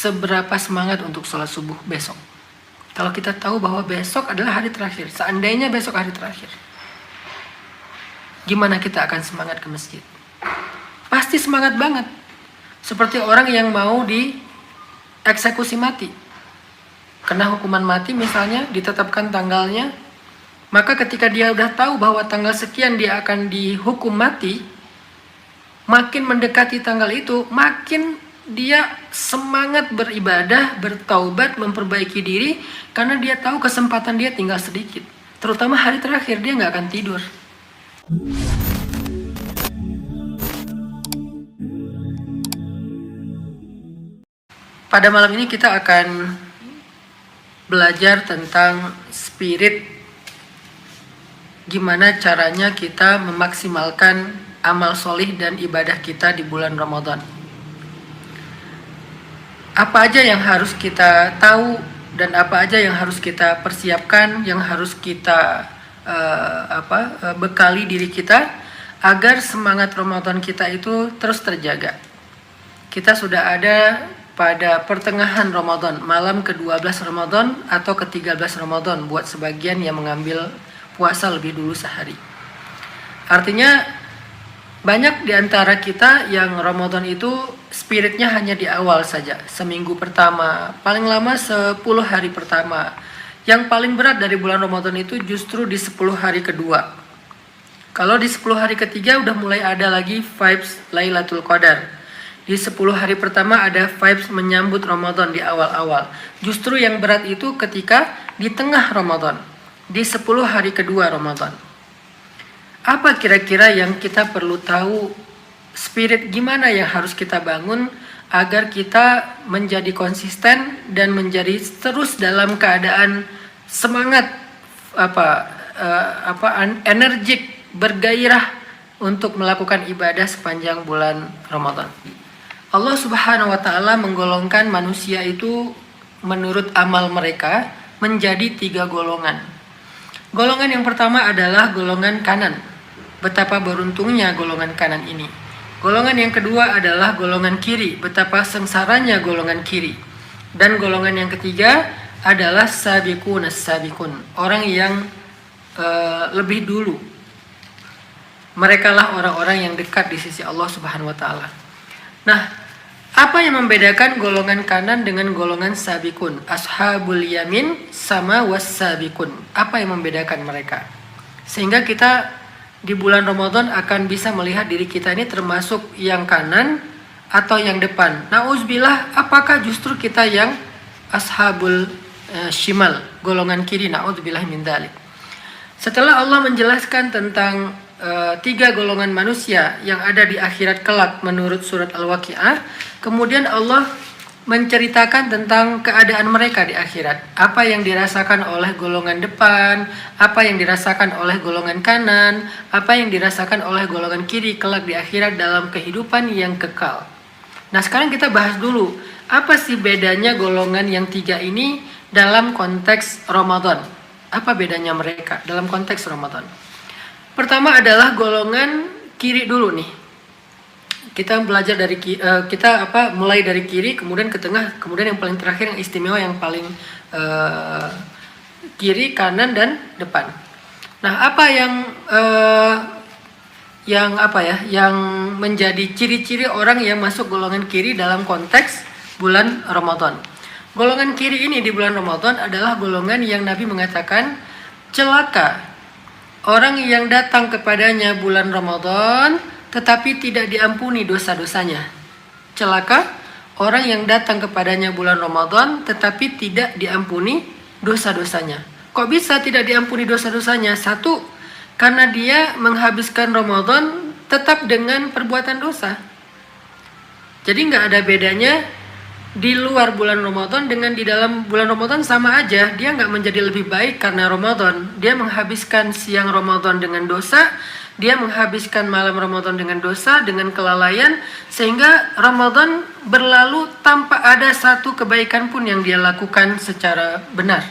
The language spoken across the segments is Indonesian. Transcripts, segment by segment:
seberapa semangat untuk sholat subuh besok. Kalau kita tahu bahwa besok adalah hari terakhir, seandainya besok hari terakhir, gimana kita akan semangat ke masjid? Pasti semangat banget. Seperti orang yang mau dieksekusi mati, kena hukuman mati misalnya, ditetapkan tanggalnya, maka ketika dia udah tahu bahwa tanggal sekian dia akan dihukum mati, makin mendekati tanggal itu, makin dia semangat beribadah, bertaubat, memperbaiki diri, karena dia tahu kesempatan dia tinggal sedikit. Terutama hari terakhir, dia nggak akan tidur. Pada malam ini kita akan belajar tentang spirit, gimana caranya kita memaksimalkan amal solih dan ibadah kita di bulan Ramadan. Apa aja yang harus kita tahu dan apa aja yang harus kita persiapkan, yang harus kita bekali diri kita agar semangat Ramadan kita itu terus terjaga. Kita sudah ada pada pertengahan Ramadan, malam ke-12 Ramadan atau ke-13 Ramadan buat sebagian yang mengambil puasa lebih dulu sehari. Artinya banyak di antara kita yang Ramadan itu spiritnya hanya di awal saja, seminggu pertama, paling lama 10 hari pertama. Yang paling berat dari bulan Ramadan itu justru di 10 hari kedua. Kalau di 10 hari ketiga udah mulai ada lagi vibes Lailatul Qadar. Di 10 hari pertama ada vibes menyambut Ramadan di awal-awal. Justru yang berat itu ketika di tengah Ramadan, di 10 hari kedua Ramadan. Apa kira-kira yang kita perlu tahu, spirit gimana yang harus kita bangun agar kita menjadi konsisten dan menjadi terus dalam keadaan semangat, energik, bergairah untuk melakukan ibadah sepanjang bulan Ramadan. Allah Subhanahu wa Ta'ala menggolongkan manusia itu menurut amal mereka menjadi 3 golongan. Golongan yang pertama adalah golongan kanan. Betapa beruntungnya golongan kanan ini. Golongan yang kedua adalah golongan kiri. Betapa sengsaranya golongan kiri. Dan golongan yang ketiga adalah sabiqun as-sabiqun. Orang yang lebih dulu. Mereka lah orang-orang yang dekat di sisi Allah Subhanahu wa Ta'ala. Nah, apa yang membedakan golongan kanan dengan golongan sabiqun? Ashabul yamin sama was-sabiqun. Apa yang membedakan mereka? Sehingga kita di bulan Ramadan akan bisa melihat diri kita ini termasuk yang kanan atau yang depan. Na'udzubillah, apakah justru kita yang ashabul shimal, golongan kiri? Na'udzubillah min dzalik. Setelah Allah menjelaskan tentang 3 golongan manusia yang ada di akhirat kelak menurut surat Al-Waqi'ah, kemudian Allah menceritakan tentang keadaan mereka di akhirat. Apa yang dirasakan oleh golongan depan, apa yang dirasakan oleh golongan kanan, apa yang dirasakan oleh golongan kiri kelak di akhirat dalam kehidupan yang kekal. Nah, sekarang kita bahas dulu, apa sih bedanya golongan yang 3 ini dalam konteks Ramadan? Apa bedanya mereka dalam konteks Ramadan? Pertama adalah golongan kiri dulu nih. Kita belajar dari mulai dari kiri, kemudian ke tengah, kemudian yang paling terakhir yang istimewa, yang paling kiri, kanan dan depan. Nah, apa yang menjadi ciri-ciri orang yang masuk golongan kiri dalam konteks bulan Ramadan? Golongan kiri ini di bulan Ramadan adalah golongan yang Nabi mengatakan celaka orang yang datang kepadanya bulan Ramadan tetapi tidak diampuni dosa-dosanya. Celaka orang yang datang kepadanya bulan Ramadan tetapi tidak diampuni dosa-dosanya. Kok bisa tidak diampuni dosa-dosanya? 1, karena dia menghabiskan Ramadan tetap dengan perbuatan dosa. Jadi nggak ada bedanya di luar bulan Ramadan dengan di dalam bulan Ramadan, sama aja. Dia nggak menjadi lebih baik karena Ramadan. Dia menghabiskan siang Ramadan dengan dosa, dia menghabiskan malam Ramadan dengan dosa, dengan kelalaian, sehingga Ramadan berlalu tanpa ada satu kebaikan pun yang dia lakukan secara benar.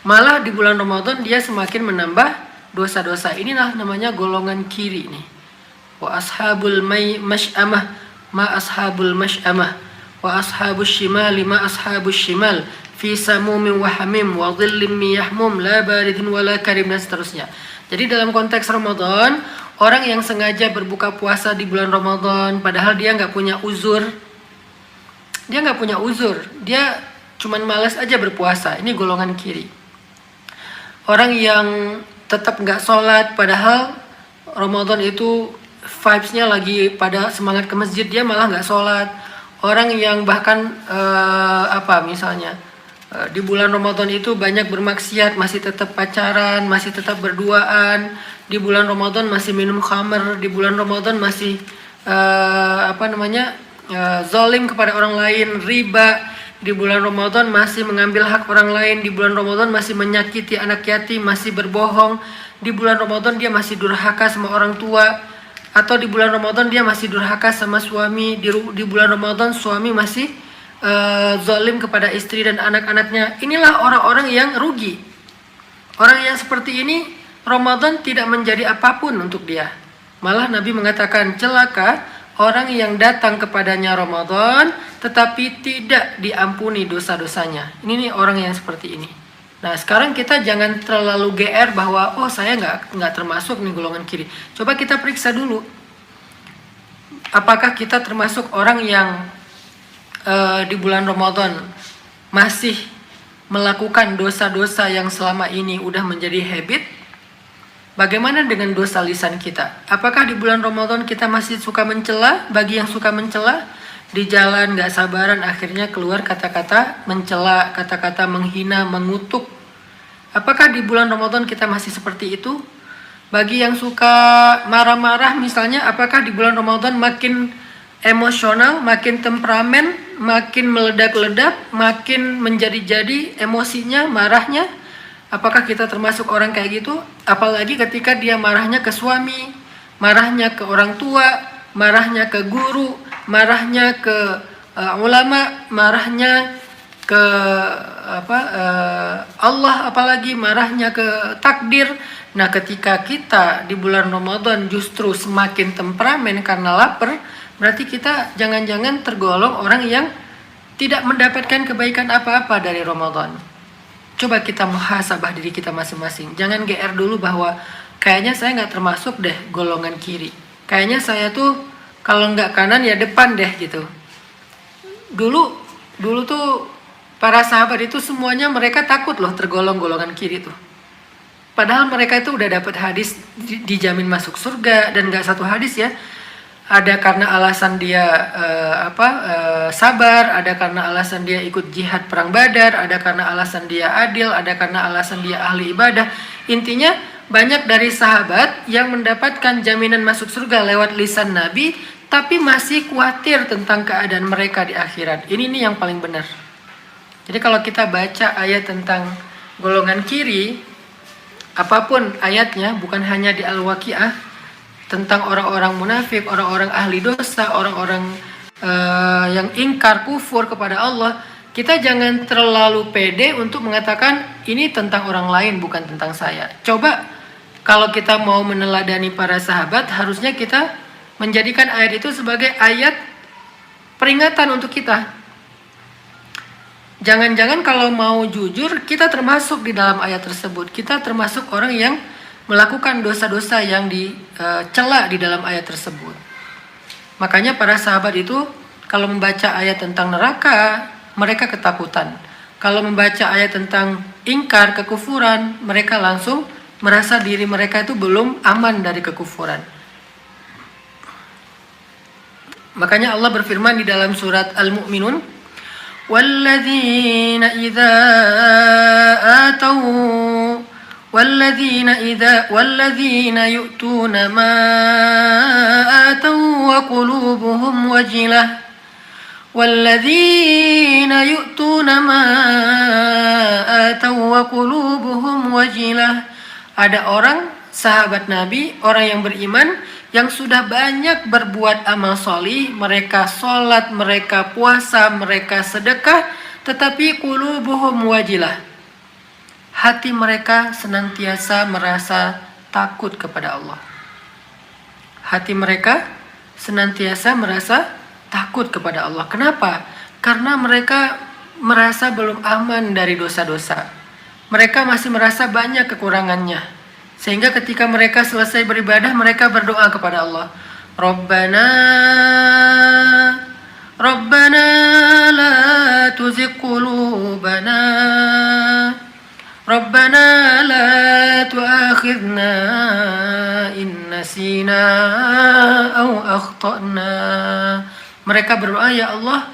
Malah di bulan Ramadan dia semakin menambah dosa-dosa. Inilah namanya golongan kiri nih. Wa ashabul mash'amah ma ashabul mash'amah. wa ashabus shimali ma ashabus shimal fi samumin wa hamim wa dhillim min yahmum la baridin wala karim, dan seterusnya. Jadi dalam konteks Ramadan, orang yang sengaja berbuka puasa di bulan Ramadan padahal dia nggak punya uzur, dia cuman malas aja berpuasa, ini golongan kiri. Orang yang tetap nggak sholat padahal Ramadan itu vibes-nya lagi pada semangat ke masjid, dia malah nggak sholat. Orang yang bahkan misalnya di bulan Ramadan itu banyak bermaksiat, masih tetap pacaran, masih tetap berduaan, di bulan Ramadan masih minum khamr, di bulan Ramadan masih zalim kepada orang lain, riba, di bulan Ramadan masih mengambil hak orang lain, di bulan Ramadan masih menyakiti anak yatim, masih berbohong, di bulan Ramadan dia masih durhaka sama orang tua, atau di bulan Ramadan dia masih durhaka sama suami, di bulan Ramadan suami masih zalim kepada istri dan anak-anaknya. Inilah orang-orang yang rugi. Orang yang seperti ini Ramadan tidak menjadi apapun untuk dia. Malah Nabi mengatakan celaka orang yang datang kepadanya Ramadan tetapi tidak diampuni dosa-dosanya. Ini nih orang yang seperti ini. Nah sekarang kita jangan terlalu GR bahwa saya nggak termasuk nih golongan kiri. Coba kita periksa dulu. Apakah kita termasuk orang yang di bulan Ramadan masih melakukan dosa-dosa yang selama ini udah menjadi habit? Bagaimana dengan dosa lisan kita? Apakah di bulan Ramadan kita masih suka mencela? Bagi yang suka mencela, di jalan gak sabaran akhirnya keluar kata-kata mencela, kata-kata menghina, mengutuk. Apakah di bulan Ramadan kita masih seperti itu? Bagi yang suka marah-marah misalnya, apakah di bulan Ramadan makin emosional, makin temperamen, makin meledak-ledak, makin menjadi-jadi emosinya, marahnya? Apakah kita termasuk orang kayak gitu? Apalagi ketika dia marahnya ke suami, marahnya ke orang tua, marahnya ke guru, marahnya ke ulama, marahnya ke Allah, apalagi marahnya ke takdir. Nah, ketika kita di bulan Ramadan justru semakin temperamen karena lapar, berarti kita jangan-jangan tergolong orang yang tidak mendapatkan kebaikan apa-apa dari Ramadan. Coba kita muhasabah diri kita masing-masing. Jangan GR dulu bahwa kayaknya saya nggak termasuk deh golongan kiri. Kayaknya saya tuh kalau nggak kanan ya depan deh gitu. Dulu tuh para sahabat itu semuanya mereka takut loh tergolong golongan kiri tuh. Padahal mereka itu udah dapat hadis dijamin masuk surga, dan nggak satu hadis ya. Ada karena alasan dia sabar, ada karena alasan dia ikut jihad perang Badar, ada karena alasan dia adil, ada karena alasan dia ahli ibadah. Intinya banyak dari sahabat yang mendapatkan jaminan masuk surga lewat lisan Nabi, tapi masih khawatir tentang keadaan mereka di akhirat. Ini nih yang paling benar. Jadi kalau kita baca ayat tentang golongan kiri, apapun ayatnya, bukan hanya di Al-Waqiah, tentang orang-orang munafik, orang-orang ahli dosa, orang-orang yang ingkar kufur kepada Allah, kita jangan terlalu pede untuk mengatakan ini tentang orang lain, bukan tentang saya. Coba kalau kita mau meneladani para sahabat, harusnya kita menjadikan ayat itu sebagai ayat peringatan untuk kita. Jangan-jangan kalau mau jujur, kita termasuk di dalam ayat tersebut. Kita termasuk orang yang melakukan dosa-dosa yang dicela di dalam ayat tersebut. Makanya para sahabat itu kalau membaca ayat tentang neraka, mereka ketakutan. Kalau membaca ayat tentang ingkar, kekufuran, mereka langsung merasa diri mereka itu belum aman dari kekufuran. Makanya Allah berfirman di dalam surat Al-Mu'minun, وَالَّذِينَ إِذَا آتَوْا والذين يؤتون ما آتوا وقلوبهم وجلة والذين يؤتون ما آتوا وقلوبهم وجلة. Ada orang sahabat Nabi, orang yang beriman yang sudah banyak berbuat amal solih, mereka sholat, mereka puasa, mereka sedekah, tetapi qulubuhum wajilah, hati mereka senantiasa merasa takut kepada Allah. Hati mereka senantiasa merasa takut kepada Allah. Kenapa? Karena mereka merasa belum aman dari dosa-dosa. Mereka masih merasa banyak kekurangannya. Sehingga ketika mereka selesai beribadah, mereka berdoa kepada Allah. Rabbana Rabbana la tuzigh qulubana Rabbana la tu'akhidna in nasina aw akhtana. Mereka berdoa, ya Allah,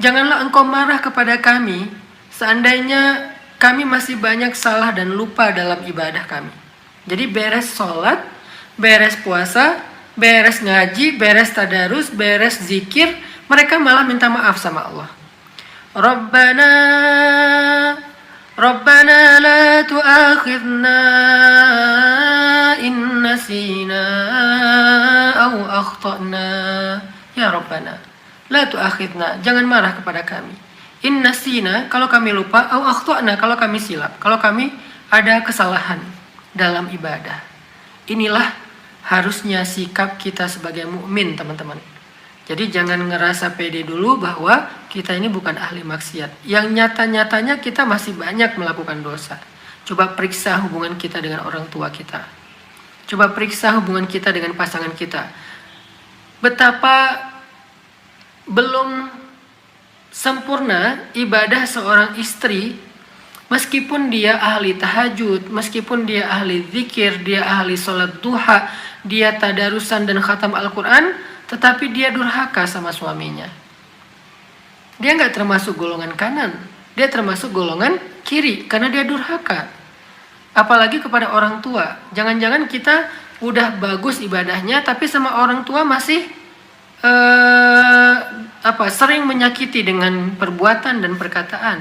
janganlah Engkau marah kepada kami seandainya kami masih banyak salah dan lupa dalam ibadah kami. Jadi beres sholat, beres puasa, beres ngaji, beres tadarus, beres zikir, mereka malah minta maaf sama Allah. Rabbana la tu'akhidna in nasina aw akhtana. Ya Rabbana, la tu'akhidna, jangan marah kepada kami. In nasina, kalau kami lupa, aw akhtana, kalau kami silap, kalau kami ada kesalahan dalam ibadah. Inilah harusnya sikap kita sebagai mukmin, teman-teman. Jadi jangan ngerasa pede dulu bahwa kita ini bukan ahli maksiat. Yang nyata-nyatanya kita masih banyak melakukan dosa. Coba periksa hubungan kita dengan orang tua kita. Coba periksa hubungan kita dengan pasangan kita. Betapa belum sempurna ibadah seorang istri, meskipun dia ahli tahajud, meskipun dia ahli zikir, dia ahli sholat duha, dia tadarusan dan khatam Al-Quran, tetapi dia durhaka sama suaminya. Dia nggak termasuk golongan kanan, dia termasuk golongan kiri karena dia durhaka. Apalagi kepada orang tua. Jangan-jangan kita udah bagus ibadahnya, tapi sama orang tua masih sering menyakiti dengan perbuatan dan perkataan.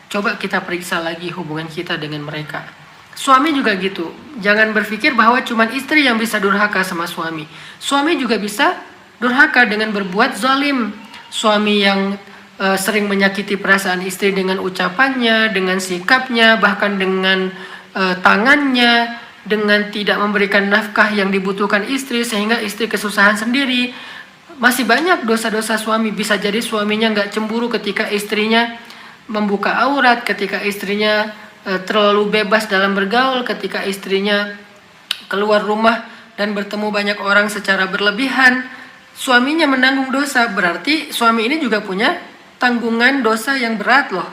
Coba kita periksa lagi hubungan kita dengan mereka. Suami juga gitu. Jangan berpikir bahwa cuma istri yang bisa durhaka sama suami. Suami juga bisa durhaka dengan berbuat zalim. Suami yang sering menyakiti perasaan istri dengan ucapannya, dengan sikapnya, bahkan dengan tangannya, dengan tidak memberikan nafkah yang dibutuhkan istri sehingga istri kesusahan sendiri. Masih banyak dosa-dosa suami. Bisa jadi suaminya nggak cemburu ketika istrinya membuka aurat, ketika istrinya terlalu bebas dalam bergaul, ketika istrinya keluar rumah dan bertemu banyak orang secara berlebihan. Suaminya menanggung dosa, berarti suami ini juga punya tanggungan dosa yang berat loh.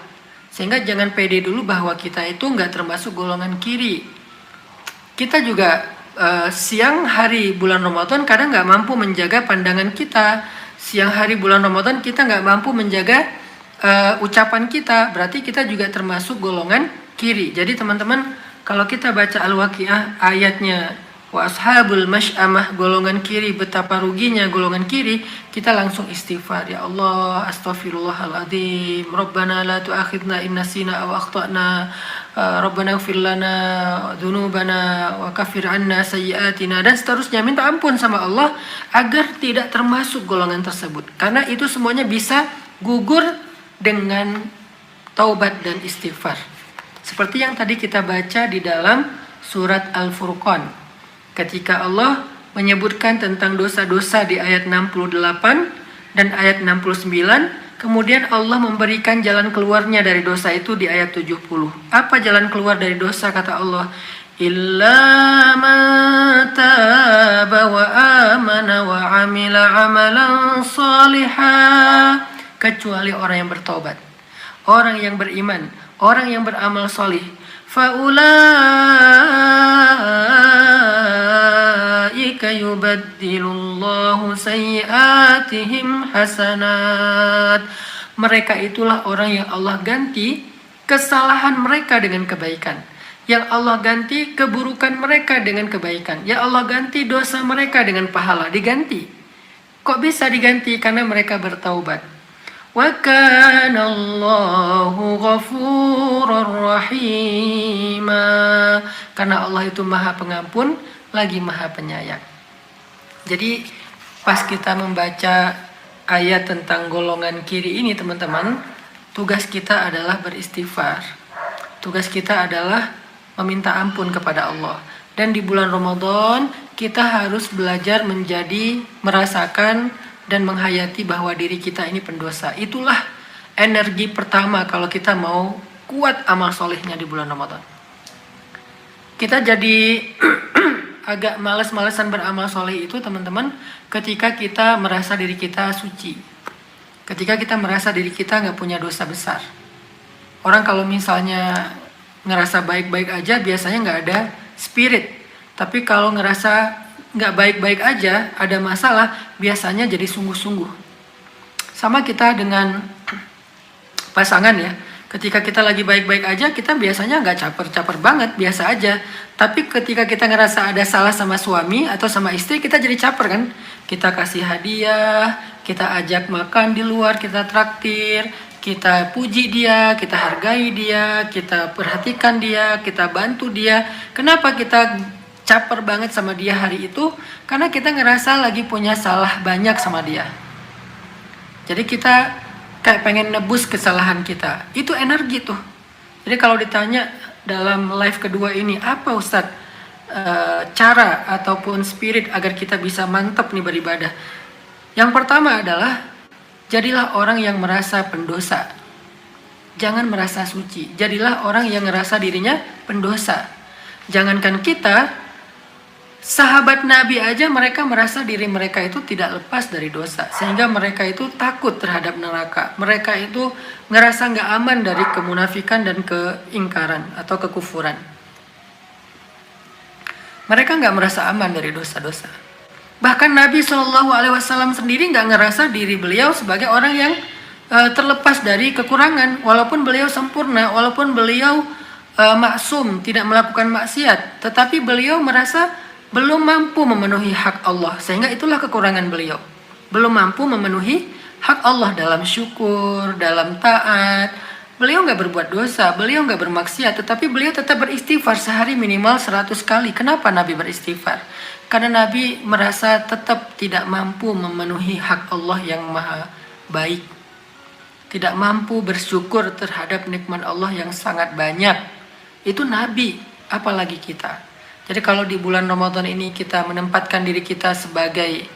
Sehingga jangan pede dulu bahwa kita itu nggak termasuk golongan kiri. Kita juga siang hari bulan Ramadan kadang nggak mampu menjaga pandangan kita. Siang hari bulan Ramadan kita nggak mampu menjaga ucapan kita, berarti kita juga termasuk golongan kiri. Jadi teman-teman, kalau kita baca Al-Waqiah ayatnya wa ashabul masy'amah, golongan kiri, betapa ruginya golongan kiri, kita langsung istighfar. Ya Allah, astaghfirullahaladzim, Rabbana la tu'akhidna in nasina aw akhtana, Rabbana ighfir lana dzunubana wa kaffir 'anna sayyi'atina, dan seterusnya. Minta ampun sama Allah agar tidak termasuk golongan tersebut. Karena itu semuanya bisa gugur dengan taubat dan istighfar. Seperti yang tadi kita baca di dalam surat Al-Furqan. Ketika Allah menyebutkan tentang dosa-dosa di ayat 68 dan ayat 69, kemudian Allah memberikan jalan keluarnya dari dosa itu di ayat 70. Apa jalan keluar dari dosa, kata Allah? Illa man taba wa amana wa amila amalan salihah. Kecuali orang yang bertobat, orang yang beriman, orang yang beramal solih. Faulaika yubaddilullahu sayyiatihim hasanat. Mereka itulah orang yang Allah ganti kesalahan mereka dengan kebaikan. Yang Allah ganti keburukan mereka dengan kebaikan. Ya Allah ganti dosa mereka dengan pahala, diganti. Kok bisa diganti? Karena mereka bertaubat. Wa kana Allahu ghafurur rahima. Karena Allah itu Maha Pengampun lagi Maha Penyayang. Jadi pas kita membaca ayat tentang golongan kiri ini, teman-teman, tugas kita adalah beristighfar. Tugas kita adalah meminta ampun kepada Allah. Dan di bulan Ramadan kita harus belajar merasakan dan menghayati bahwa diri kita ini pendosa. Itulah energi pertama kalau kita mau kuat amal solehnya di bulan Ramadan. Kita jadi agak males-malesan beramal soleh itu teman-teman ketika kita merasa diri kita suci. Ketika kita merasa diri kita nggak punya dosa besar. Orang kalau misalnya ngerasa baik-baik aja biasanya nggak ada spirit. Tapi kalau ngerasa nggak baik-baik aja, ada masalah, biasanya jadi sungguh-sungguh. Sama kita dengan pasangan ya. Ketika kita lagi baik-baik aja, kita biasanya nggak caper-caper banget, biasa aja. Tapi ketika kita ngerasa ada salah sama suami atau sama istri, kita jadi caper kan. Kita kasih hadiah, kita ajak makan di luar, kita traktir, kita puji dia, kita hargai dia, kita perhatikan dia, kita bantu dia. Kenapa kita caper banget sama dia hari itu? Karena kita ngerasa lagi punya salah banyak sama dia. Jadi kita kayak pengen nebus kesalahan kita. Itu energi tuh. Jadi kalau ditanya dalam live kedua ini, apa Ustadz cara ataupun spirit agar kita bisa mantap nih beribadah? Yang pertama adalah jadilah orang yang merasa pendosa. Jangan merasa suci. Jadilah orang yang merasa dirinya pendosa. Jangankan kita, sahabat Nabi aja mereka merasa diri mereka itu tidak lepas dari dosa. Sehingga mereka itu takut terhadap neraka. Mereka itu ngerasa nggak aman dari kemunafikan dan keingkaran atau kekufuran. Mereka nggak merasa aman dari dosa-dosa. Bahkan Nabi SAW sendiri nggak ngerasa diri beliau sebagai orang yang terlepas dari kekurangan. Walaupun beliau sempurna, walaupun beliau maksum, tidak melakukan maksiat. Tetapi beliau merasa belum mampu memenuhi hak Allah. Sehingga itulah kekurangan beliau. Belum mampu memenuhi hak Allah dalam syukur, dalam taat. Beliau nggak berbuat dosa, beliau nggak bermaksiat. Tetapi beliau tetap beristighfar sehari minimal 100 kali. Kenapa Nabi beristighfar? Karena Nabi merasa tetap tidak mampu memenuhi hak Allah yang maha baik. Tidak mampu bersyukur terhadap nikmat Allah yang sangat banyak. Itu Nabi, apalagi kita. Jadi kalau di bulan Ramadan ini kita menempatkan diri kita sebagai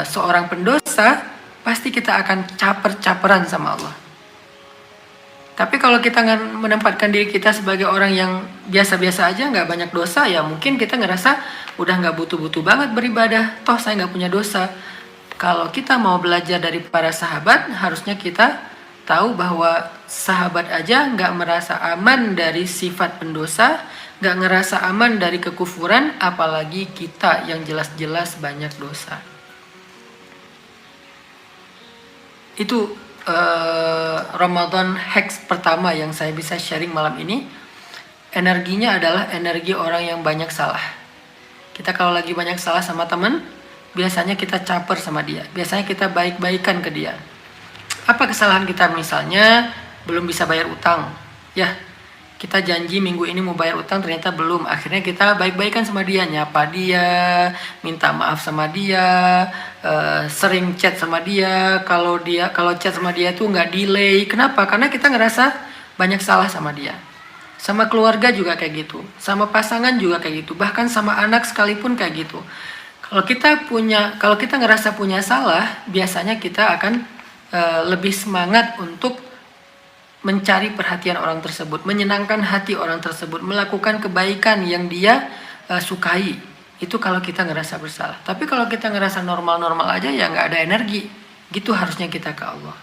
seorang pendosa, pasti kita akan caper-caperan sama Allah. Tapi kalau kita menempatkan diri kita sebagai orang yang biasa-biasa aja, nggak banyak dosa, ya mungkin kita ngerasa udah nggak butuh-butuh banget beribadah, toh saya nggak punya dosa. Kalau kita mau belajar dari para sahabat, harusnya kita tahu bahwa sahabat aja nggak merasa aman dari sifat pendosa, nggak ngerasa aman dari kekufuran, apalagi kita yang jelas-jelas banyak dosa. Itu Ramadan hacks pertama yang saya bisa sharing malam ini. Energinya adalah energi orang yang banyak salah. Kita kalau lagi banyak salah sama teman, biasanya kita caper sama dia. Biasanya kita baik-baikan ke dia. Apa kesalahan kita? Misalnya belum bisa bayar utang. Ya, kita janji minggu ini mau bayar utang, ternyata belum. Akhirnya kita baik-baikan sama dia, nyapa dia, minta maaf sama dia, sering chat sama dia. Kalau chat sama dia tuh nggak delay. Kenapa? Karena kita ngerasa banyak salah sama dia. Sama keluarga juga kayak gitu, sama pasangan juga kayak gitu, bahkan sama anak sekalipun kayak gitu. Kalau kita ngerasa punya salah, biasanya kita akan lebih semangat untuk mencari perhatian orang tersebut, menyenangkan hati orang tersebut, melakukan kebaikan yang dia sukai. Itu kalau kita ngerasa bersalah. Tapi kalau kita ngerasa normal-normal aja, ya nggak ada energi. Gitu harusnya kita ke Allah.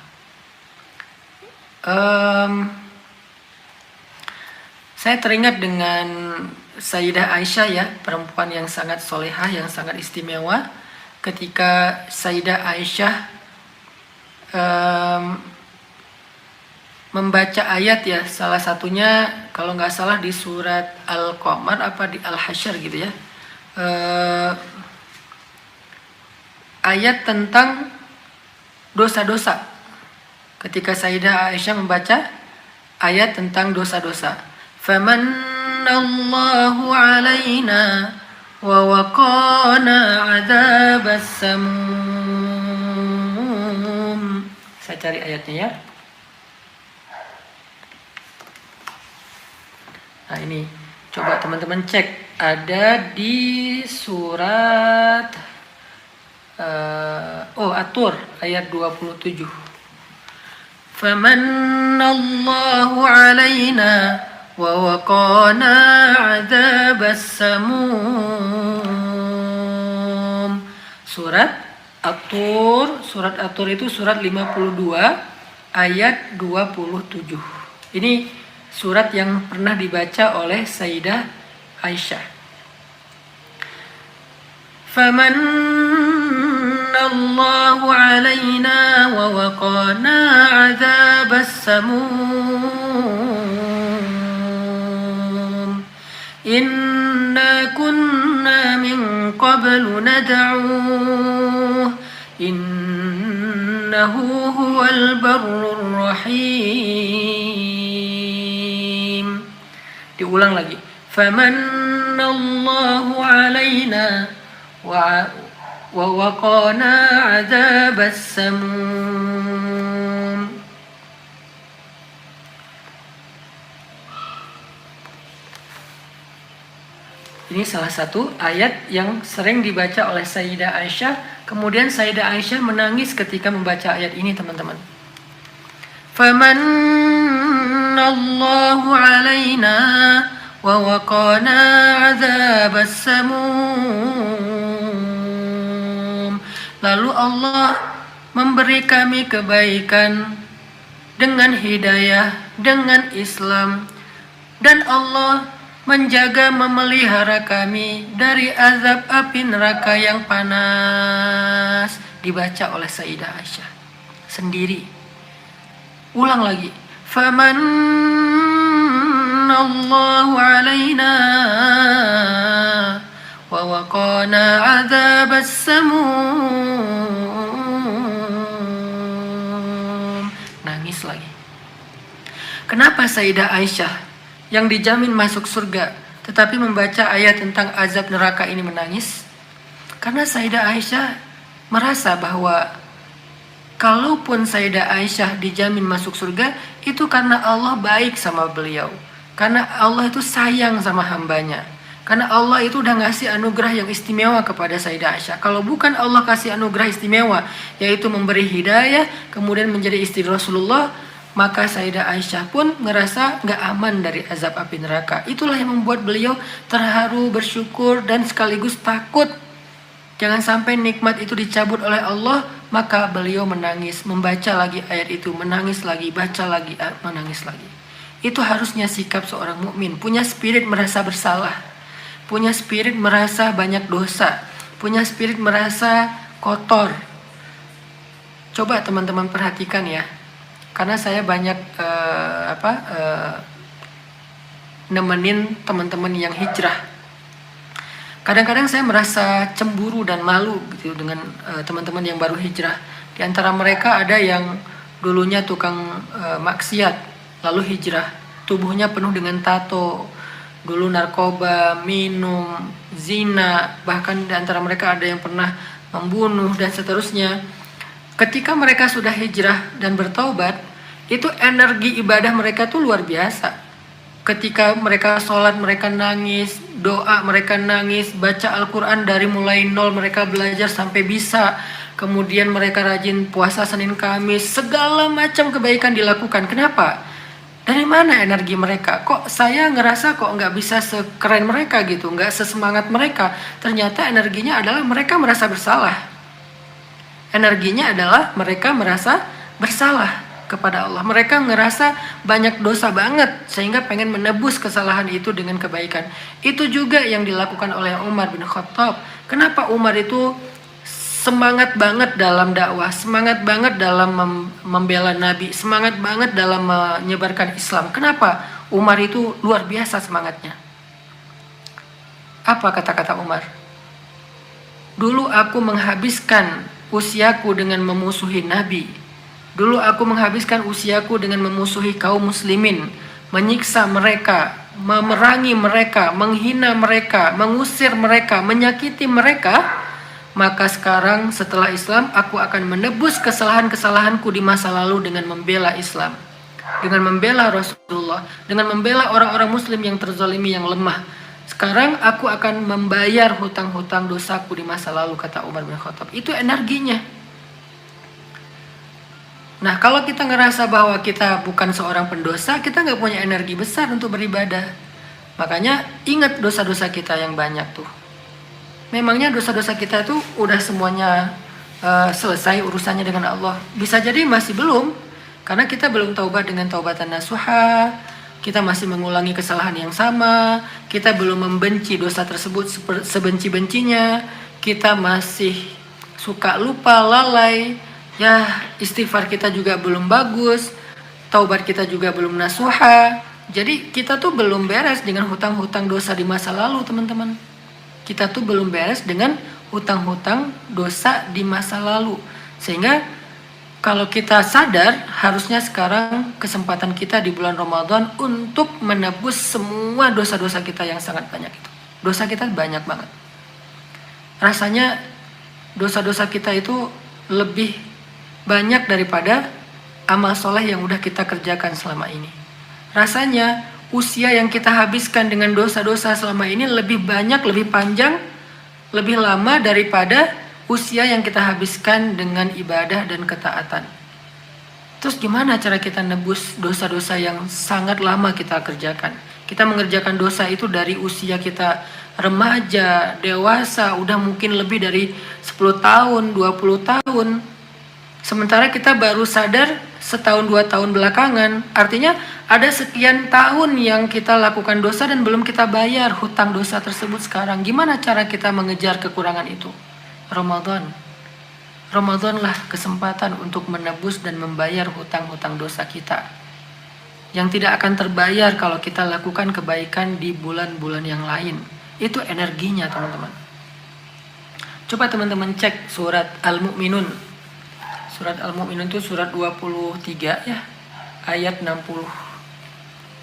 Saya teringat dengan Sayyidah Aisyah ya, perempuan yang sangat solehah, yang sangat istimewa. Ketika Sayyidah Aisyah membaca ayat ya, salah satunya kalau nggak salah di surat Al-Qamar apa di Al-Hasyr gitu ya, ayat tentang dosa-dosa. Ketika Sayyidah Aisyah membaca ayat tentang dosa-dosa, famanallahu alaina wa waqana adzabas samum. Saya cari ayatnya ya. Nah ini, coba teman-teman cek, ada di surat At-Tur ayat 27. Famanallahu alaina wa waqana 'adzabas samum. Surat At-Tur itu surat 52 ayat 27. Ini surat yang pernah dibaca oleh Sayyidah Aisyah. Famanallahu alaina wa waqana 'adzabas samum. Inna kunna min qablu nad'uuh innahu huwal barrur rahim. Diulang lagi. Famanallahu alaina wa waqana 'adzabas samum. Ini salah satu ayat yang sering dibaca oleh Sayyidah Aisyah. Kemudian Sayyidah Aisyah menangis ketika membaca ayat ini, teman-teman. Famanallahu alaina wa waqana 'adzabas samum. Lalu Allah memberi kami kebaikan dengan hidayah, dengan Islam, dan Allah menjaga memelihara kami dari azab api neraka yang panas. Dibaca oleh Sayyidah Aisyah sendiri. Ulang lagi. Famanallahu alaina wa waqana 'adzabas samum. Nangis lagi. Kenapa Sayyidah Aisyah yang dijamin masuk surga tetapi membaca ayat tentang azab neraka ini menangis? Karena Sayyidah Aisyah merasa bahwa kalaupun Sayyidah Aisyah dijamin masuk surga, itu karena Allah baik sama beliau, karena Allah itu sayang sama hambanya, karena Allah itu udah ngasih anugerah yang istimewa kepada Sayyidah Aisyah. Kalau bukan Allah kasih anugerah istimewa, yaitu memberi hidayah kemudian menjadi istri Rasulullah, maka Sayyidah Aisyah pun ngerasa gak aman dari azab api neraka. Itulah yang membuat beliau terharu, bersyukur, dan sekaligus takut jangan sampai nikmat itu dicabut oleh Allah. Maka beliau menangis, membaca lagi ayat itu, menangis lagi, baca lagi, menangis lagi. Itu harusnya sikap seorang mukmin, punya spirit merasa bersalah, punya spirit merasa banyak dosa, punya spirit merasa kotor. Coba teman-teman perhatikan ya. Karena saya banyak nemenin teman-teman yang hijrah. Kadang-kadang saya merasa cemburu dan malu gitu dengan teman-teman yang baru hijrah. Di antara mereka ada yang dulunya tukang maksiat, lalu hijrah. Tubuhnya penuh dengan tato, dulu narkoba, minum, zina, bahkan di antara mereka ada yang pernah membunuh dan seterusnya. Ketika mereka sudah hijrah dan bertaubat, itu energi ibadah mereka tuh luar biasa. Ketika mereka sholat, mereka nangis, doa mereka nangis, baca Al-Quran dari mulai nol mereka belajar sampai bisa. Kemudian mereka rajin puasa Senin Kamis, segala macam kebaikan dilakukan. Kenapa? Dari mana energi mereka? Kok saya ngerasa kok nggak bisa sekeren mereka gitu, nggak sesemangat mereka. Ternyata energinya adalah mereka merasa bersalah. Energinya adalah mereka merasa bersalah kepada Allah. Mereka ngerasa banyak dosa banget sehingga pengen menebus kesalahan itu dengan kebaikan. Itu juga yang dilakukan oleh Umar bin Khattab. Kenapa Umar itu semangat banget dalam dakwah, semangat banget dalam membela Nabi, semangat banget dalam menyebarkan Islam? Kenapa Umar itu luar biasa semangatnya? Apa kata-kata Umar? Dulu aku menghabiskan usiaku dengan memusuhi Nabi. Dulu aku menghabiskan usiaku dengan memusuhi kaum muslimin, menyiksa mereka, memerangi mereka, menghina mereka, mengusir mereka, menyakiti mereka. Maka sekarang setelah Islam, aku akan menebus kesalahan-kesalahanku di masa lalu dengan membela Islam, dengan membela Rasulullah, dengan membela orang-orang muslim yang terzalimi, yang lemah. Sekarang aku akan membayar hutang-hutang dosaku di masa lalu, kata Umar bin Khattab. Itu energinya. Nah, kalau kita ngerasa bahwa kita bukan seorang pendosa, kita nggak punya energi besar untuk beribadah. Makanya ingat dosa-dosa kita yang banyak tuh. Memangnya dosa-dosa kita itu udah semuanya selesai urusannya dengan Allah? Bisa jadi masih belum, karena kita belum taubat dengan taubatan nasuha. Kita masih mengulangi kesalahan yang sama. Kita belum membenci dosa tersebut sebenci-bencinya. Kita masih suka lupa, lalai. Ya, istighfar kita juga belum bagus, taubat kita juga belum nasuha. Jadi kita tuh belum beres dengan hutang-hutang dosa di masa lalu, teman-teman. Kita tuh belum beres dengan hutang-hutang dosa di masa lalu. Sehingga kalau kita sadar, harusnya sekarang kesempatan kita di bulan Ramadan untuk menebus semua dosa-dosa kita yang sangat banyak itu. Dosa kita banyak banget. Rasanya dosa-dosa kita itu lebih banyak daripada amal soleh yang udah kita kerjakan selama ini. Rasanya usia yang kita habiskan dengan dosa-dosa selama ini lebih banyak, lebih panjang, lebih lama daripada usia yang kita habiskan dengan ibadah dan ketaatan. Terus gimana cara kita nebus dosa-dosa yang sangat lama kita kerjakan? Kita mengerjakan dosa itu dari usia kita remaja, dewasa, udah mungkin lebih dari 10 tahun, 20 tahun. Sementara kita baru sadar setahun 2 tahun belakangan. Artinya ada sekian tahun yang kita lakukan dosa dan belum kita bayar hutang dosa tersebut sekarang. Gimana cara kita mengejar kekurangan itu? Ramadan. Ramadanlah kesempatan untuk menebus dan membayar hutang-hutang dosa kita. Yang tidak akan terbayar kalau kita lakukan kebaikan di bulan-bulan yang lain. Itu energinya, teman-teman. Coba teman-teman cek surat Al-Mu'minun. Surat Al-Mu'minun itu surat 23 ya, ayat 60.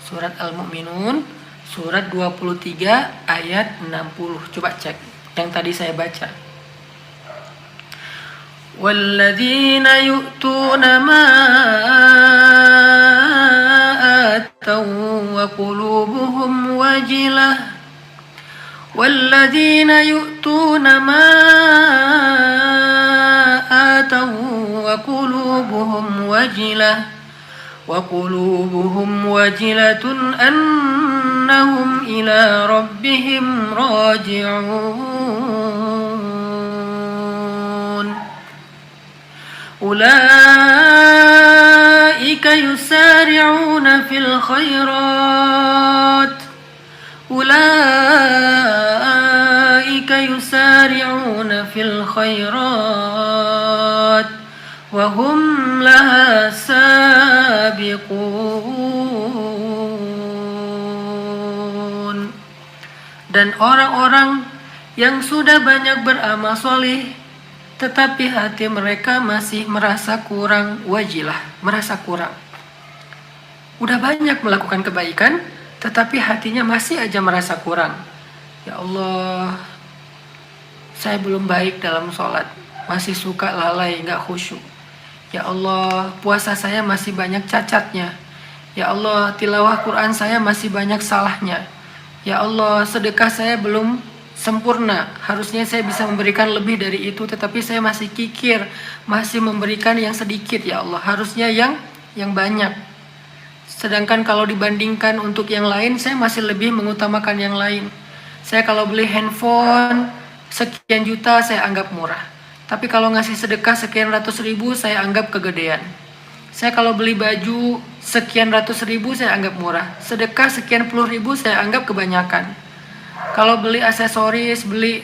Surat Al-Mu'minun, surat 23 ayat 60. Coba cek yang tadi saya baca. Walladzina yu'tuna ma ataw wa qulubuhum wajilah. Walladzina yu'tuna ma ataw وقلوبهم وجلة أنهم إلى ربهم راجعون أولئك يسارعون في الخيرات وهم لها سابقون. Dan orang-orang yang sudah banyak beramal soleh tetapi hati mereka masih merasa kurang, wajilah, merasa kurang. Udah banyak melakukan kebaikan tetapi hatinya masih aja merasa kurang. Ya Allah, saya belum baik dalam sholat, masih suka lalai, gak khusyuk. Ya Allah, puasa saya masih banyak cacatnya. Ya Allah, tilawah Quran saya masih banyak salahnya. Ya Allah, sedekah saya belum sempurna. Harusnya saya bisa memberikan lebih dari itu, tetapi saya masih kikir, masih memberikan yang sedikit. Ya Allah, harusnya yang banyak. Sedangkan kalau dibandingkan untuk yang lain, saya masih lebih mengutamakan yang lain. Saya kalau beli handphone sekian juta saya anggap murah. Tapi kalau ngasih sedekah sekian ratus ribu saya anggap kegedean. Saya kalau beli baju sekian ratus ribu saya anggap murah. Sedekah sekian puluh ribu saya anggap kebanyakan. Kalau beli aksesoris, beli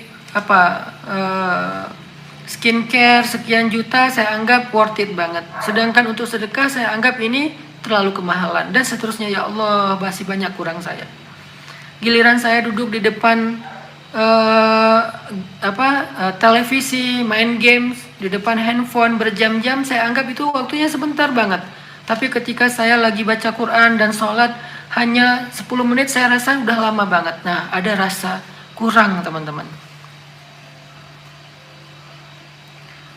skincare sekian juta saya anggap worth it banget. Sedangkan untuk sedekah saya anggap ini terlalu kemahalan. Dan seterusnya. Ya Allah, masih banyak kurang saya. Giliran saya duduk di depan televisi, main games, di depan handphone berjam-jam, saya anggap itu waktunya sebentar banget. Tapi ketika saya lagi baca Quran dan sholat, hanya 10 menit saya rasa udah lama banget. Nah, ada rasa kurang, teman-teman.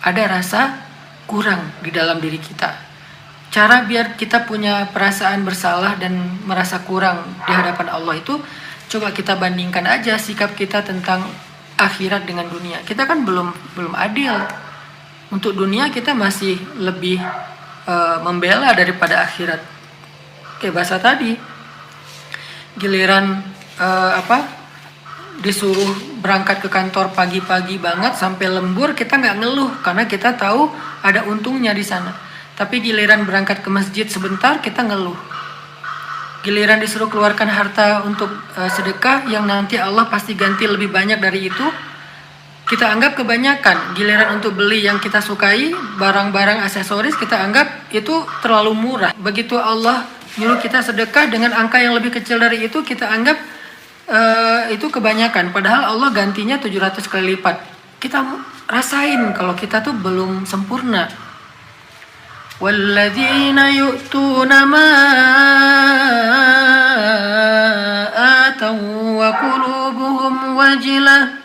Ada rasa kurang di dalam diri kita. Cara biar kita punya perasaan bersalah dan merasa kurang di hadapan Allah itu, Coba kita bandingkan aja sikap kita tentang akhirat dengan dunia. Kita kan belum adil. Untuk dunia kita masih lebih membela daripada akhirat. Kayak bahasa tadi, giliran disuruh berangkat ke kantor pagi-pagi banget sampai lembur, kita nggak ngeluh karena kita tahu ada untungnya di sana. Tapi giliran berangkat ke masjid sebentar, kita ngeluh. Giliran disuruh keluarkan harta untuk sedekah yang nanti Allah pasti ganti lebih banyak dari itu, kita anggap kebanyakan. Giliran untuk beli yang kita sukai, barang-barang aksesoris, kita anggap itu terlalu murah. Begitu Allah nyuruh kita sedekah dengan angka yang lebih kecil dari itu, kita anggap itu kebanyakan. Padahal Allah gantinya 700 kali lipat. Kita rasain kalau kita tuh belum sempurna. Walladzina yu'tuna ma ataw wa qulubuhum wajilah.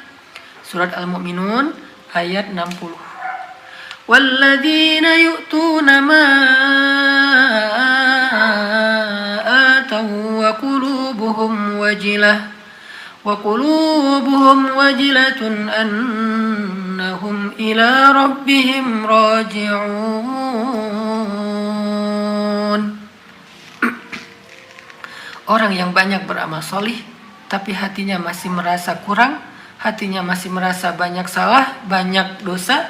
Surat Al-Mu'minun ayat 60. Walladzina yu'tuna ma ataw wa qulubuhum wajilah wa qulubuhum wajilatun annahum ila rabbihim raji'un. Orang yang banyak beramal solih tapi hatinya masih merasa kurang, hatinya masih merasa banyak salah, banyak dosa,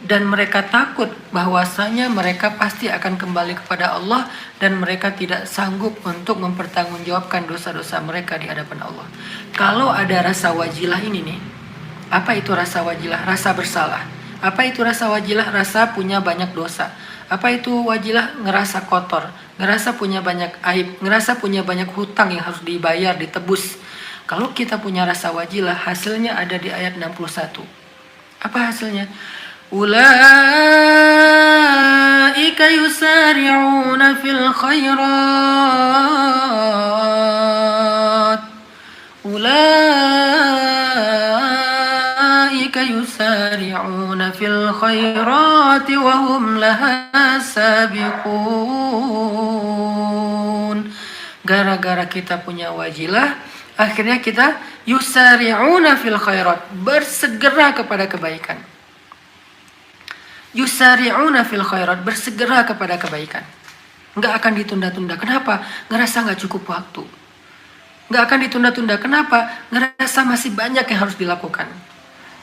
dan mereka takut bahwasanya mereka pasti akan kembali kepada Allah dan mereka tidak sanggup untuk mempertanggungjawabkan dosa-dosa mereka di hadapan Allah. Kalau ada rasa wajilah ini nih, apa itu rasa wajilah? Rasa bersalah. Apa itu rasa wajilah? Rasa punya banyak dosa. Apa itu wajilah? Ngerasa kotor, ngerasa punya banyak aib, ngerasa punya banyak hutang yang harus dibayar, ditebus. Kalau kita punya rasa wajilah, hasilnya ada di ayat 61. Apa hasilnya? Ulaika yusari'una fil khairat. Ulaika yusari'una fil khairat wa hum laha sabiqun. Gara-gara kita punya wajilah, akhirnya kita yusari'una fil khairat, bersegera kepada kebaikan. Yusari'una fil khairat, bersegera kepada kebaikan. Nggak akan ditunda-tunda. Kenapa? Ngerasa nggak cukup waktu. Nggak akan ditunda-tunda. Kenapa? Ngerasa masih banyak yang harus dilakukan.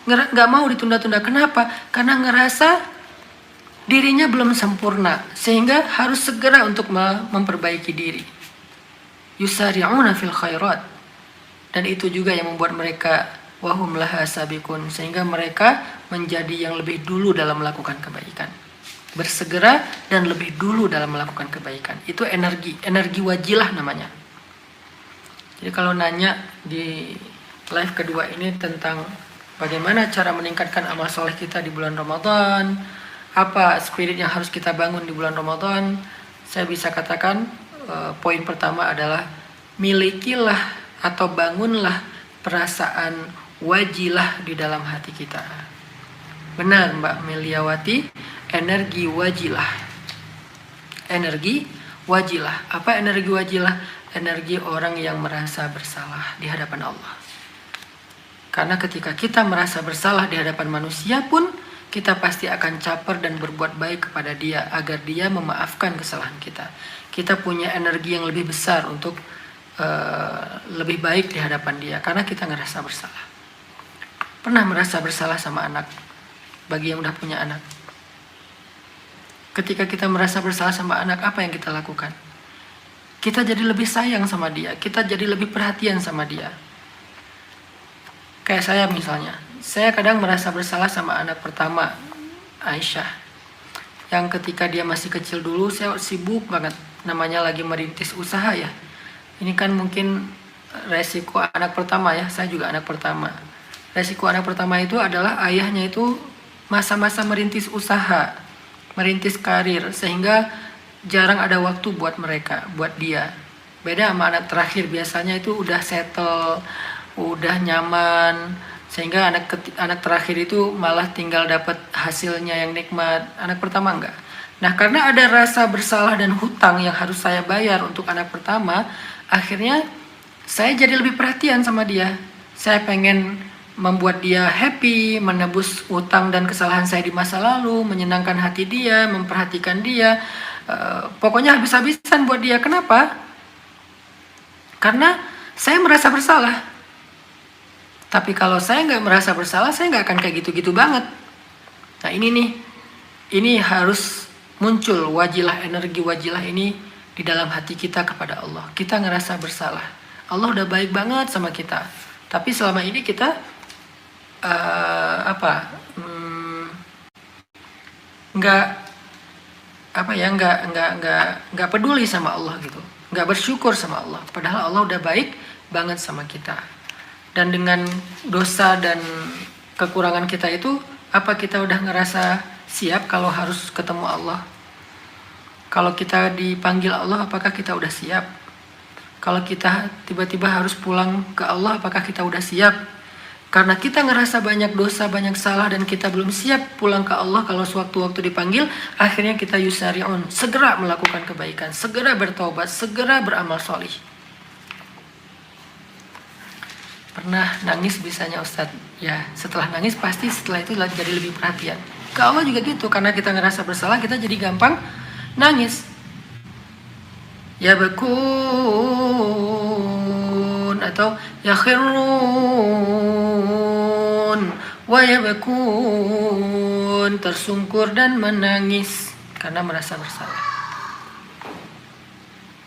Nggak mau ditunda-tunda. Kenapa? Karena ngerasa dirinya belum sempurna, sehingga harus segera untuk memperbaiki diri. Yusari'una fil khairat. Dan itu juga yang membuat mereka wahum laha sabiqun, sehingga mereka menjadi yang lebih dulu dalam melakukan kebaikan. Bersegera dan lebih dulu dalam melakukan kebaikan. Itu energi wajilah namanya. Jadi kalau nanya di live kedua ini tentang bagaimana cara meningkatkan amal soleh kita di bulan Ramadan, apa spirit yang harus kita bangun di bulan Ramadan, saya bisa katakan poin pertama adalah milikilah atau bangunlah perasaan wajilah di dalam hati kita. Benar Mbak Meliawati, energi wajilah. Energi wajilah. Apa energi wajilah? Energi orang yang merasa bersalah di hadapan Allah. Karena ketika kita merasa bersalah di hadapan manusia pun, kita pasti akan caper dan berbuat baik kepada dia agar dia memaafkan kesalahan kita. Kita punya energi yang lebih besar untuk lebih baik di hadapan dia karena kita ngerasa bersalah. Pernah merasa bersalah sama anak? Bagi yang udah punya anak, ketika kita merasa bersalah sama anak, apa yang kita lakukan? Kita jadi lebih sayang sama dia, kita jadi lebih perhatian sama dia. Kayak saya misalnya, saya kadang merasa bersalah sama anak pertama, Aisyah, yang ketika dia masih kecil dulu, saya sibuk banget, namanya lagi merintis usaha ya. Ini kan mungkin resiko anak pertama ya, saya juga anak pertama. Resiko anak pertama itu adalah ayahnya itu masa-masa merintis usaha, merintis karir, sehingga jarang ada waktu buat mereka, buat dia. Beda sama anak terakhir, biasanya itu udah settle, udah nyaman, sehingga anak terakhir itu malah tinggal dapat hasilnya yang nikmat. Anak pertama enggak. Nah, karena ada rasa bersalah dan hutang yang harus saya bayar untuk anak pertama, akhirnya saya jadi lebih perhatian sama dia. Saya pengen membuat dia happy, menebus utang dan kesalahan saya di masa lalu, menyenangkan hati dia, memperhatikan dia. Pokoknya habis-habisan buat dia. Kenapa? Karena saya merasa bersalah. Tapi kalau saya nggak merasa bersalah, saya nggak akan kayak gitu-gitu banget. Nah ini nih, ini harus muncul wajilah, energi wajilah ini di dalam hati kita kepada Allah. Kita ngerasa bersalah. Allah udah baik banget sama kita. Tapi selama ini kita nggak peduli sama Allah gitu, nggak bersyukur sama Allah. Padahal Allah udah baik banget sama kita. Dan dengan dosa dan kekurangan kita itu, apa kita udah ngerasa siap kalau harus ketemu Allah? Kalau kita dipanggil Allah, apakah kita udah siap? Kalau kita tiba-tiba harus pulang ke Allah, apakah kita udah siap? Karena kita ngerasa banyak dosa, banyak salah, dan kita belum siap pulang ke Allah kalau sewaktu-waktu dipanggil, akhirnya kita yusari'un, segera melakukan kebaikan, segera bertobat, segera beramal solih. Pernah nangis bisanya Ustadz? Ya, setelah nangis pasti setelah itu jadi lebih perhatian. Ke Allah juga gitu, karena kita ngerasa bersalah, kita jadi gampang nangis. Ya bakun atau ya khirun wa yabkun, tersungkur dan menangis karena merasa bersalah.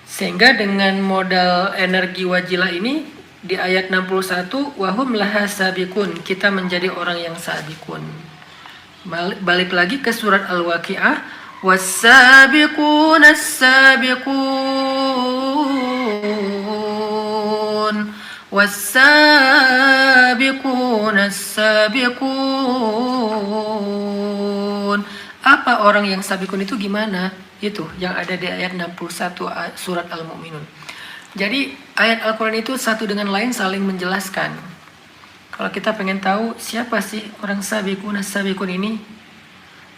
Sehingga dengan modal energi wajilah ini di ayat 61, wahum laha sabiqun, kita menjadi orang yang sabiqun. Balik lagi ke surat Al-Waqiah, was-sabiqun as-sabiqun was-sabiqun as-sabiqun. Apa orang yang sabiqun itu gimana? Itu yang ada di ayat 61 surat Al-Mu'minun. Jadi ayat Al-Quran itu satu dengan lain saling menjelaskan. Kalau kita pengen tahu siapa sih orang sabiqun as-sabiqun ini,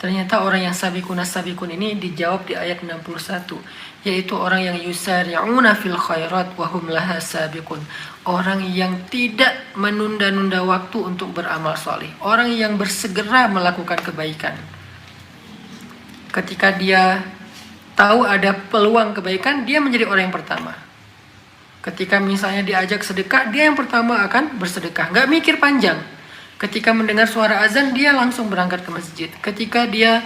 ternyata orang yang sabiqun as-sabiqun ini dijawab di ayat 61, yaitu orang yang yusari'una fil khairat wa hum laha sabiqun. Orang yang tidak menunda-nunda waktu untuk beramal soleh. Orang yang bersegera melakukan kebaikan. Ketika dia tahu ada peluang kebaikan, dia menjadi orang yang pertama. Ketika misalnya diajak sedekah, dia yang pertama akan bersedekah. Nggak mikir panjang. Ketika mendengar suara azan, dia langsung berangkat ke masjid. Ketika dia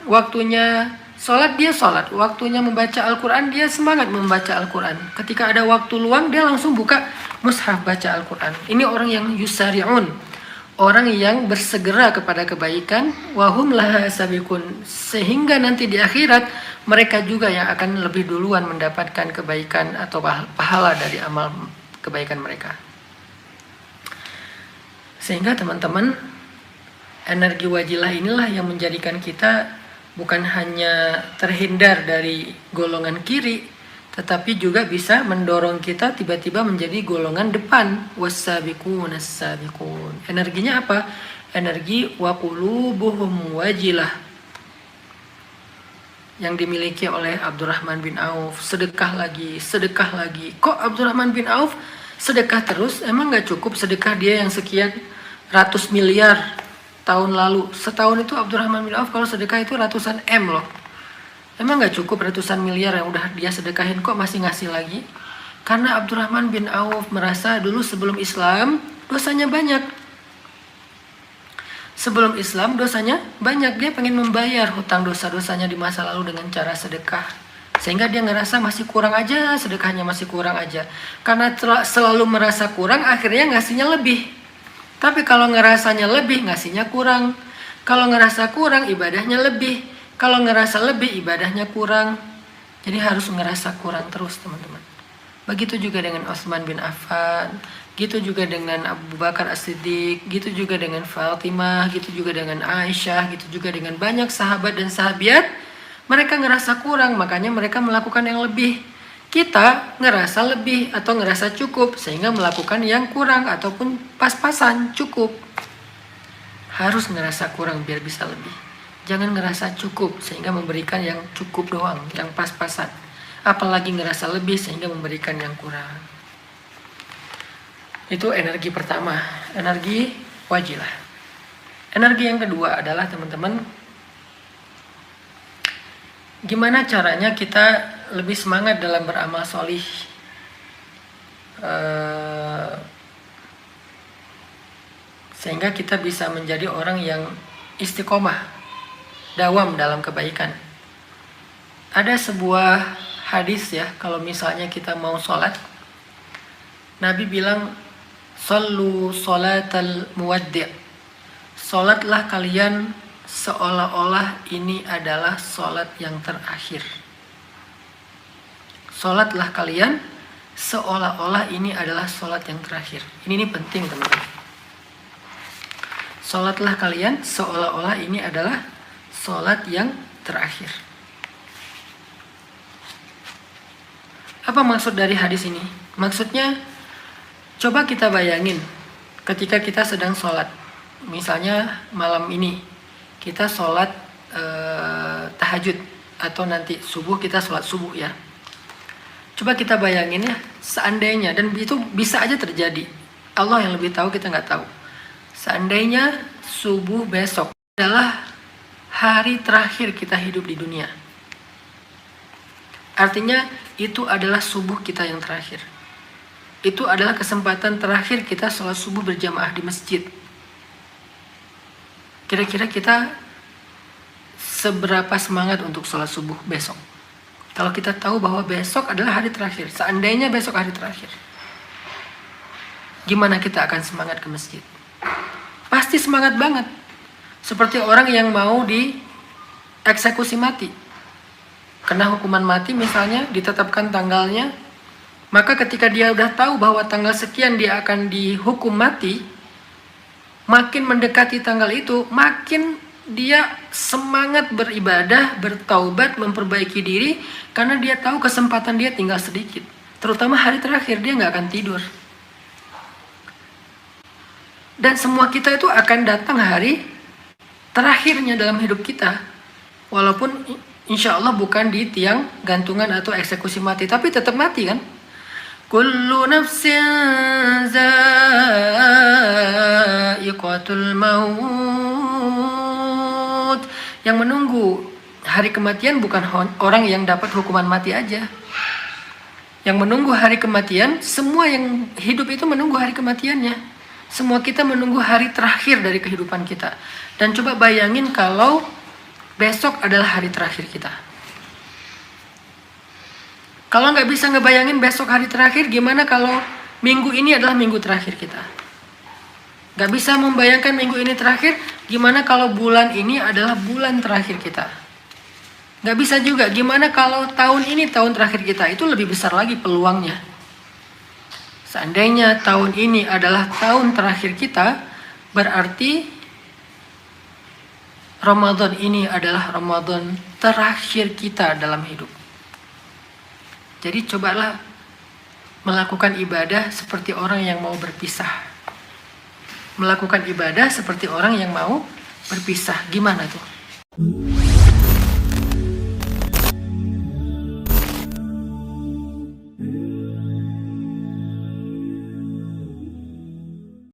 waktunya sholat, dia sholat. Waktunya membaca Al-Quran, dia semangat membaca Al-Quran. Ketika ada waktu luang, dia langsung buka mushaf baca Al-Quran. Ini orang yang yusari'un, orang yang bersegera kepada kebaikan. Wahum laha sabiqun, sehingga nanti di akhirat mereka juga yang akan lebih duluan mendapatkan kebaikan atau pahala dari amal kebaikan mereka. Sehingga teman-teman, energi wajilah inilah yang menjadikan kita bukan hanya terhindar dari golongan kiri, tetapi juga bisa mendorong kita tiba-tiba menjadi golongan depan. Was-sabiqun as-sabiqun. Energinya apa? Energi wa qulubuhum wajilah, yang dimiliki oleh Abdurrahman bin Auf. Sedekah lagi, sedekah lagi. Kok Abdurrahman bin Auf sedekah terus? Emang gak cukup sedekah dia yang sekian ratus miliar tahun lalu? Setahun itu Abdurrahman bin Auf kalau sedekah itu ratusan M loh. Emang gak cukup ratusan miliar yang udah dia sedekahin, kok masih ngasih lagi? Karena Abdurrahman bin Auf merasa dulu sebelum Islam dosanya banyak. Sebelum Islam dosanya banyak, dia pengen membayar hutang dosa-dosanya di masa lalu dengan cara sedekah. Sehingga dia ngerasa masih kurang aja, sedekahnya masih kurang aja. Karena selalu merasa kurang, akhirnya ngasihnya lebih. Tapi kalau ngerasanya lebih, ngasihnya kurang. Kalau ngerasa kurang, ibadahnya lebih. Kalau ngerasa lebih, ibadahnya kurang. Jadi harus ngerasa kurang terus, teman-teman. Begitu juga dengan Utsman bin Affan, gitu juga dengan Abu Bakar As-Siddiq, gitu juga dengan Fatimah, gitu juga dengan Aisyah, gitu juga dengan banyak sahabat dan sahabiat. Mereka ngerasa kurang, makanya mereka melakukan yang lebih. Kita ngerasa lebih atau ngerasa cukup, sehingga melakukan yang kurang ataupun pas-pasan cukup. Harus ngerasa kurang biar bisa lebih. Jangan ngerasa cukup sehingga memberikan yang cukup doang, yang pas-pasan. apalagi ngerasa lebih sehingga memberikan yang kurang. Itu energi pertama, energi wajilah. Energi yang kedua adalah teman-teman, gimana caranya kita lebih semangat dalam beramal solih. Sehingga kita bisa menjadi orang yang istiqomah, dawam dalam kebaikan. Ada sebuah hadis ya, kalau misalnya kita mau sholat, Nabi bilang, Sallu sholatal muwaddi'. Sholatlah kalian seolah-olah ini adalah sholat yang terakhir. Sholatlah kalian seolah-olah ini adalah sholat yang terakhir. Ini penting teman-teman. Sholatlah kalian seolah-olah ini adalah sholat yang terakhir. Apa maksud dari hadis ini? Maksudnya, coba kita bayangin ketika kita sedang sholat. Misalnya malam ini kita sholat tahajud atau nanti subuh kita sholat subuh ya. Coba kita bayangin ya, seandainya, dan itu bisa aja terjadi. Allah yang lebih tahu, kita nggak tahu. Seandainya subuh besok adalah hari terakhir kita hidup di dunia. Artinya itu adalah subuh kita yang terakhir. Itu adalah kesempatan terakhir kita sholat subuh berjamaah di masjid. Kira-kira kita seberapa semangat untuk sholat subuh besok? Kalau kita tahu bahwa besok adalah hari terakhir, seandainya besok hari terakhir, gimana kita akan semangat ke masjid? Pasti semangat banget. Seperti orang yang mau dieksekusi mati. Kena hukuman mati misalnya, ditetapkan tanggalnya, maka ketika dia udah tahu bahwa tanggal sekian dia akan dihukum mati, makin mendekati tanggal itu, makin dia semangat beribadah, bertaubat, memperbaiki diri, karena dia tahu kesempatan dia tinggal sedikit. Terutama hari terakhir, dia nggak akan tidur. Dan semua kita itu akan datang hari terakhirnya dalam hidup kita. Walaupun insya Allah bukan di tiang gantungan atau eksekusi mati, tapi tetap mati kan. Kullu nafsin za'iqatul maut. Yang menunggu hari kematian bukan orang yang dapat hukuman mati aja. Yang menunggu hari kematian, semua yang hidup itu menunggu hari kematiannya. Semua kita menunggu hari terakhir dari kehidupan kita. Dan coba bayangin kalau besok adalah hari terakhir kita. Kalau nggak bisa ngebayangin besok hari terakhir, gimana kalau minggu ini adalah minggu terakhir kita? Nggak bisa membayangkan minggu ini terakhir, gimana kalau bulan ini adalah bulan terakhir kita? Nggak bisa juga, gimana kalau tahun ini tahun terakhir kita? Itu lebih besar lagi peluangnya. Seandainya tahun ini adalah tahun terakhir kita, berarti Ramadan ini adalah Ramadan terakhir kita dalam hidup. Jadi cobalah melakukan ibadah seperti orang yang mau berpisah. Melakukan ibadah seperti orang yang mau berpisah. Gimana tuh?